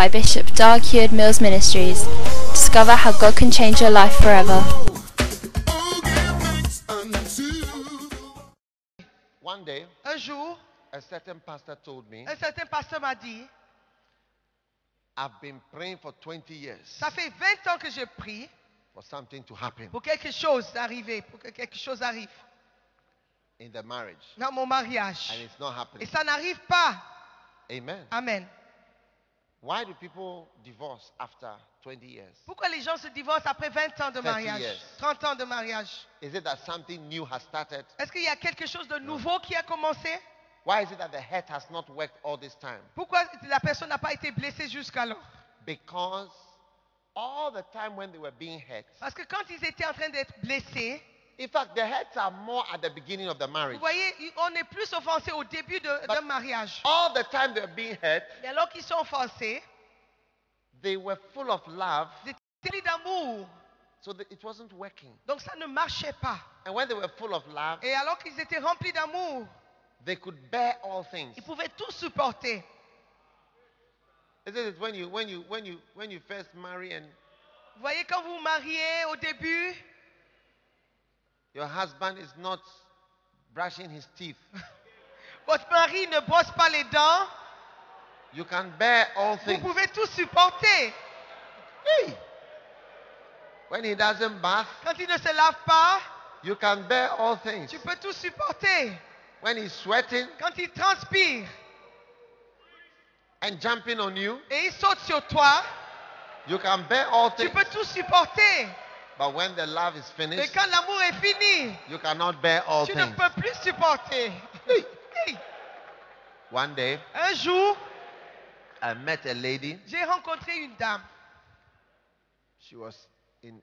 by Bishop Dag Heward-Mills Ministries. Discover how God can change your life forever. One day, Un jour, a certain pastor told me, un certain pasteur m'a dit, I've been praying for 20 years ça fait 20 ans que je prie for something to happen pour quelque chose d'arriver, pour que quelque chose arrive in the marriage. dans mon mariage. And it's not Et happening. ça n'arrive pas. Amen. Amen. Why do people divorce after 20 years? Pourquoi les gens se divorcent après 20 ans de 30 mariage, years. 30 ans de mariage? Is it that something new has started? Est-ce qu'il y a quelque chose de nouveau qui a commencé? Why is it that the head has not worked all this time? Pourquoi la personne n'a pas été blessée jusqu'alors? Because all the time when they were being hurt, Parce que quand ils étaient en train d'être blessés, in fact, the hurts are more at the beginning of the vous marriage. voyez, on est plus offensé au début d'un mariage. All the time they were being hurt, Mais alors qu'ils sont offensés, they were full of love, ils étaient remplis d'amour. so that it wasn't working. Donc ça ne marchait pas. And when they were full of love, Et alors qu'ils étaient remplis d'amour, they could bear all things. ils pouvaient tout supporter. Isn't it when you first marry and Vous voyez, quand vous vous mariez au début, your husband is not brushing his teeth, votre mari ne brosse pas les dents, you can bear all vous things. pouvez tout supporter. Hey! When he doesn't bath, Quand il ne se lave pas, you can bear all things. tu peux tout supporter. When he's sweating Quand il transpire and jumping on you, et il saute sur toi, you can bear all tu things. peux tout supporter. But when the love is Mais finished, quand l'amour est fini, you cannot bear all tu ne things. peux plus supporter. Hey! Hey. One day, Un jour, I met a lady. j'ai rencontré une dame. She was in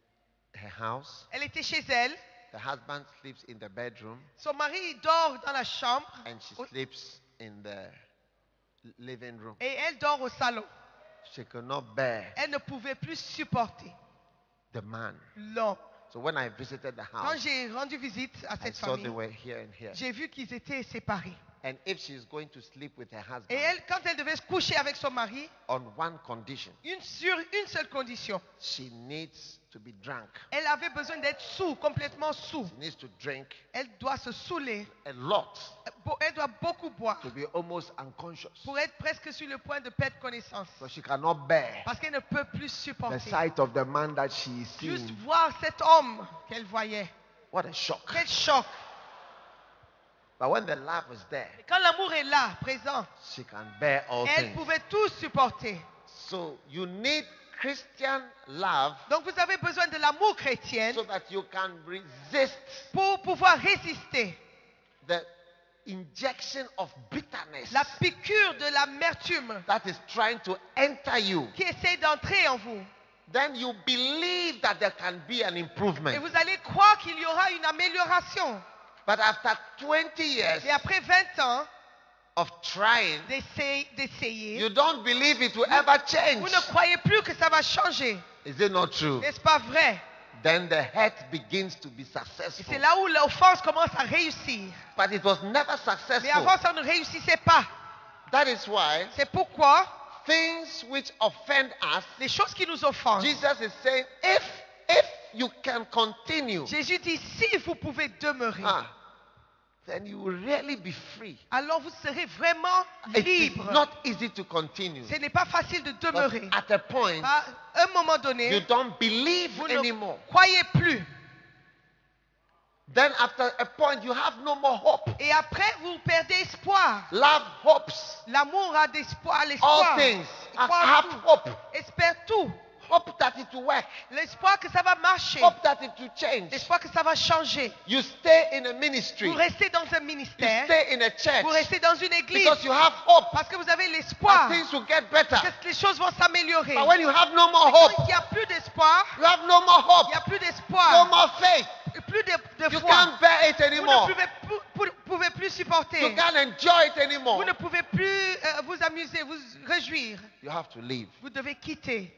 her house. Elle était chez elle. The husband sleeps in the bedroom Son mari il dort dans la chambre and she sleeps in the living room. et elle dort au salon. She could not bear Elle ne pouvait plus supporter the man. l'homme. So when I visited the Quand house, j'ai rendu visite à I cette saw they famille, were here and here. j'ai vu qu'ils étaient séparés. And if she's going to sleep with her Et husband elle, quand elle devait se coucher avec son mari, on one condition, sur une seule condition, she needs to be drunk. elle avait besoin d'être sous, complètement sous. She needs to drink Elle doit se saouler, a lot elle doit beaucoup boire to be almost unconscious. pour être presque sur le point de perdre connaissance. So she cannot bear Parce qu'elle ne peut plus the supporter. sight of the man that she is Juste seeing. voir cet homme qu'elle voyait. What a shock. Quel choc. But when the love is there, Et quand l'amour est là, présent, she can bear all elle things. pouvait tout supporter. So you need Christian love Donc vous avez besoin de l'amour chrétien so that you can resist pour pouvoir résister the injection of bitterness la piqûre de l'amertume that is trying to enter you. qui essaie d'entrer en vous. Then you believe that there can be an Et improvement. vous allez croire qu'il y aura une amélioration. But after 20 years Et après 20 ans of trying, d'essayer, you don't believe it will ever change. vous ne croyez plus que ça va changer. Is it not true? N'est-ce pas vrai? Then the hurt begins to be Et successful. c'est là où l'offense commence à réussir. But it was never Mais successful. avant, ça ne réussissait pas. That is why C'est pourquoi things which offend us, les choses qui nous offensent, Jesus is saying, if you can continue, Jésus dit, si vous pouvez demeurer, then you will really be free. alors vous serez vraiment It is libre. not easy to continue. Ce n'est pas facile de But demeurer. at a point, À un moment you donné, don't believe vous anymore. ne croyez plus. Then after a point, you have no more hope. Et après, vous perdez espoir. Love hopes L'amour a d'espoir, all l'espoir. things. Croit Have tout. hope. Espère tout. Hope that it will work. L'espoir que ça va marcher. Hope that it will change. L'espoir que ça va changer. You stay in a ministry. Vous restez dans un You ministère. stay in a church. Vous restez dans une église. Because you have hope Parce que vous avez l'espoir that things will get better. que les choses vont s'améliorer. But when you have no more Quand hope, il n'y a plus d'espoir, you have no more hope, il n'y a plus no d'espoir, more faith. plus de You foi. can't bear it Vous anymore. ne pouvez plus supporter. You can't enjoy it Vous anymore. ne pouvez plus vous amuser, vous réjouir. You have to leave. Vous devez quitter.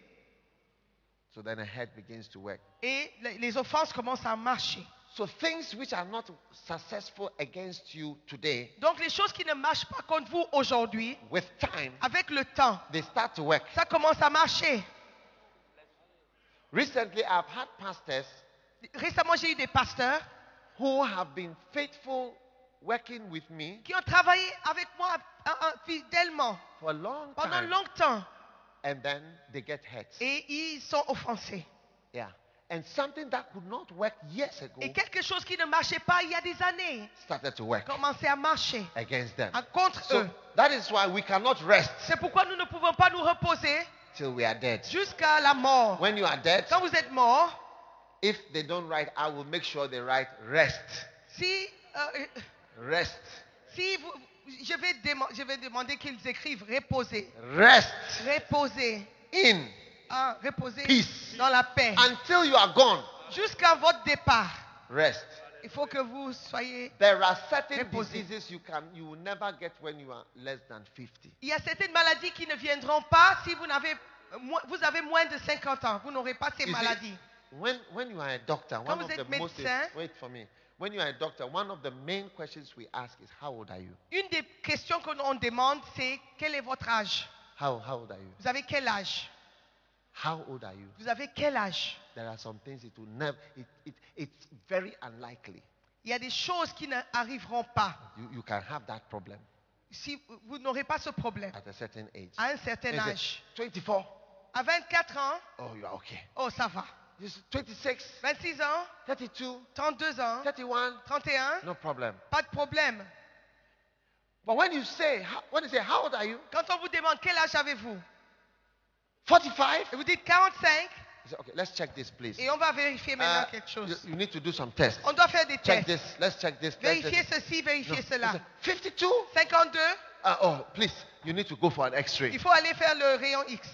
So then a head begins to work. Et les offenses commencent à marcher. So things which are not successful against you today, Donc les choses qui ne marchent pas contre vous aujourd'hui, with time, avec le temps, they start to work. ça commence à marcher. Recently, I've had pastors Récemment, j'ai eu des pasteurs who have been faithful working with me qui ont travaillé avec moi fidèlement for a long pendant time, longtemps and then they get hurt. et ils sont offensés. Yeah. And something that could not work years ago Et quelque chose qui ne marchait pas il y a des années started to work commençait à marcher against them. contre So eux. that is why we cannot rest C'est pourquoi nous ne pouvons pas nous reposer till we are dead. jusqu'à la mort. When you are dead, Quand vous êtes mort, if they don't write, I will make sure they write rest. si, Rest. si vous, je vais demander qu'ils écrivent reposer. Rest Reposer. in Reposer peace dans la paix. until you are gone. Jusqu'à votre départ. Rest. Il faut que vous soyez... There are certain Reposer. diseases you will never get when you are less than 50. Il y a certaines maladies qui ne viendront pas si vous avez moins de 50 ans. Vous n'aurez pas ces You see, maladies. when you are a doctor, Quand one vous of the êtes most médecin, wait for me. When you are a doctor, one of the main questions we ask is how old are you? Une des questions qu'on demande, c'est quel est votre âge? How old are you? Vous avez quel âge? How old are you? Vous avez quel âge? There are some things it will never. It's very unlikely Il y a des choses qui n'arriveront pas you can have that problem si vous n'aurez pas ce problème at a certain age. à un certain You say, âge. 24. À 24 ans, Oh, you are okay. oh ça va. 26, 26 ans, 32, 32 ans, 31. 31, No problem. pas de problème. But when you say how old are you? Quand on vous demande quel âge avez-vous, 45. et vous dites 45, You say, okay, let's check this, please. et on va vérifier maintenant Uh, quelque you, chose. you need to do some tests. On doit faire des Check tests. this. Let's check this. Vérifier ceci, vérifier No, cela. you say, 52. 52, Oh, please. You need to go for an X-ray il faut aller faire le rayon X.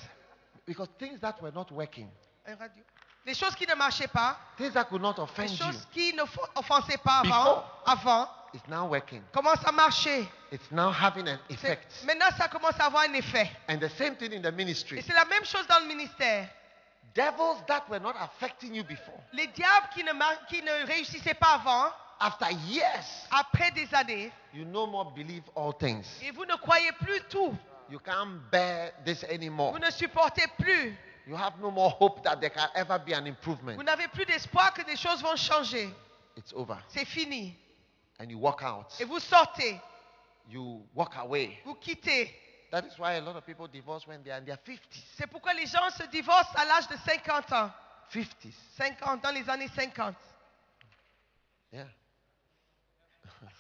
because things that were not working, Un radio. Les choses qui ne marchaient pas, things that could not les offend you, choses qui ne offensaient pas Before. avant, it's now working. commencent à marcher. It's now having an C'est- effect. Maintenant, ça commence à avoir un effet. And the same thing in the Et ministry. c'est la même chose dans le ministère. Devils that were not affecting you before, Les diables qui ne réussissaient pas avant, after years, après des années, you no more believe all things. et vous ne croyez plus tout. You can't bear this anymore. Vous ne supportez plus. You have no more hope that there can ever be an improvement. Vous n'avez plus d'espoir que des choses vont changer. It's over. C'est fini. And you walk out. Et vous sortez. You walk away. Vous quittez. That is why a lot of people divorce when they are in their 50s. C'est pourquoi les gens se divorcent à l'âge de 50 ans. 50s. 50, dans les années 50. Yeah.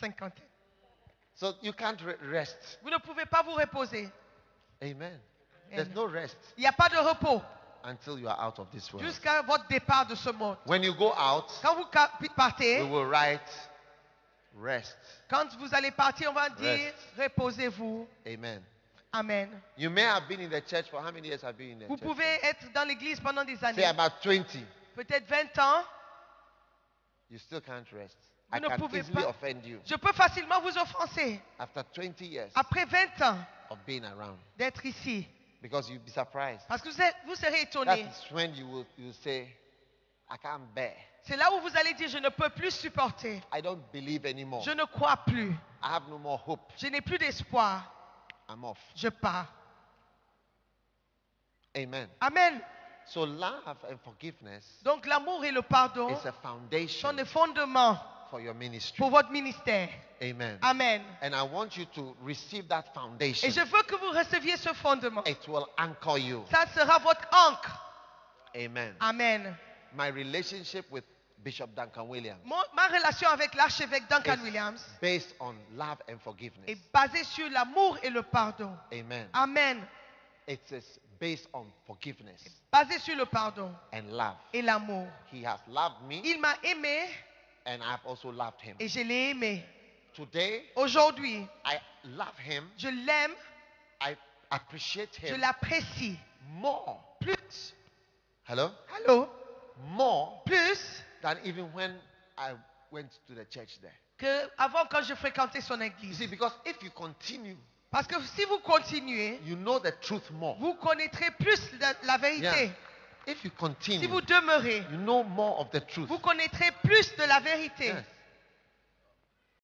50. So you can't rest. Vous ne pouvez pas vous reposer. Amen. There's Amen. no rest Il n'y a pas de repos until you are out of this world. jusqu'à votre départ de ce monde. When you go out, Quand vous partez, we will write rest. quand vous allez partir, on va dire reposez-vous. Amen. Amen. You may have been in the church for how many years have you been in the Vous church? pouvez être dans l'église pendant des Say années, about 20. peut-être 20 ans. You still can't rest. Vous I ne can pouvez easily pas. offend you Je peux facilement vous offenser after 20 years après 20 ans of being around d'être ici. because you'll be surprised. Parce que vous serez That étonné. is when you will say, I can't bear. C'est là où vous allez dire, je ne peux plus supporter. I don't believe anymore. Je ne crois plus. I have no more hope. Je n'ai plus d'espoir. I'm off. Je pars. Amen. Amen. So love and forgiveness Donc l'amour et le pardon is a foundation sont des fondements for your ministry. pour votre ministère. Amen. Amen. And I want you to receive that foundation. Et je veux que vous receviez ce fondement. It will anchor you. Ça sera votre ancre. Amen. Amen. My relationship with Bishop Duncan Williams Ma relation avec l'archevêque Duncan is Williams based on love and forgiveness. est basée sur l'amour et le pardon. Amen. Amen. It is based on forgiveness Basée sur le pardon and love. et l'amour. He has loved me Il m'a aimé and I've also loved him. et je l'ai aimé. Today, Aujourd'hui, I love him. je l'aime, I appreciate je him l'apprécie. more. Plus, Hello? allô, More plus than even when I went to the church there. qu'avant quand je fréquentais son You église. see, because if you continue, Parce que si vous continuez, you know the truth more. vous connaîtrez plus la vérité. Yeah. if you Si continue, vous demeurez, you know more of the truth. vous connaîtrez plus de la vérité. Yes.